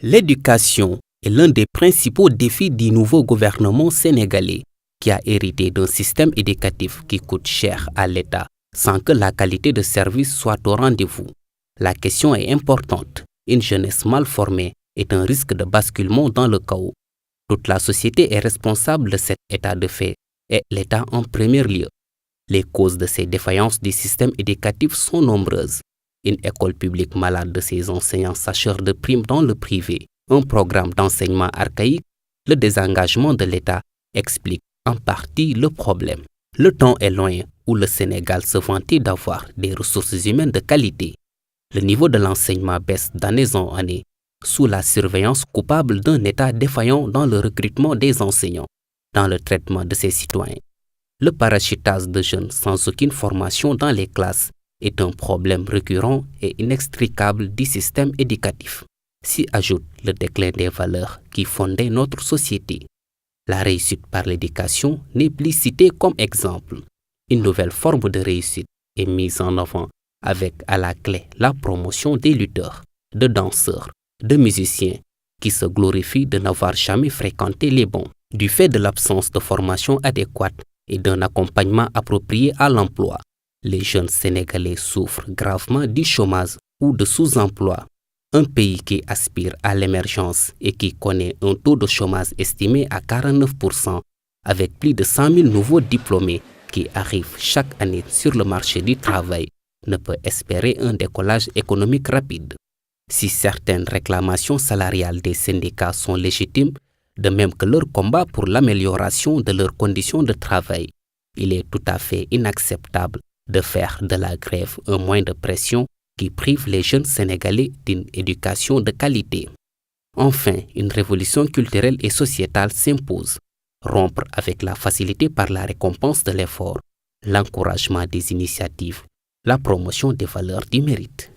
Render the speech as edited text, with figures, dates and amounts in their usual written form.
L'éducation est l'un des principaux défis du nouveau gouvernement sénégalais qui a hérité d'un système éducatif qui coûte cher à l'État sans que la qualité de service soit au rendez-vous. La question est importante. Une jeunesse mal formée est un risque de basculement dans le chaos. Toute la société est responsable de cet état de fait et l'État en premier lieu. Les causes de ces défaillances du système éducatif sont nombreuses. Une école publique malade de ses enseignants sacheurs de primes dans le privé, un programme d'enseignement archaïque, le désengagement de l'État explique en partie le problème. Le temps est loin où le Sénégal se vantait d'avoir des ressources humaines de qualité. Le niveau de l'enseignement baisse d'année en année sous la surveillance coupable d'un État défaillant dans le recrutement des enseignants, dans le traitement de ses citoyens. Le parachutage de jeunes sans aucune formation dans les classes est un problème récurrent et inextricable du système éducatif. S'y ajoute le déclin des valeurs qui fondaient notre société. La réussite par l'éducation n'est plus citée comme exemple. Une nouvelle forme de réussite est mise en avant avec à la clé la promotion des lutteurs, de danseurs, de musiciens qui se glorifient de n'avoir jamais fréquenté les bancs. Du fait de l'absence de formation adéquate et d'un accompagnement approprié à l'emploi, les jeunes Sénégalais souffrent gravement du chômage ou de sous-emploi. Un pays qui aspire à l'émergence et qui connaît un taux de chômage estimé à 49%, avec plus de 100 000 nouveaux diplômés qui arrivent chaque année sur le marché du travail, ne peut espérer un décollage économique rapide. Si certaines réclamations salariales des syndicats sont légitimes, de même que leur combat pour l'amélioration de leurs conditions de travail, il est tout à fait inacceptable de faire de la grève un moyen de pression qui prive les jeunes Sénégalais d'une éducation de qualité. Enfin, une révolution culturelle et sociétale s'impose. Rompre avec la facilité par la récompense de l'effort, l'encouragement des initiatives, la promotion des valeurs du mérite.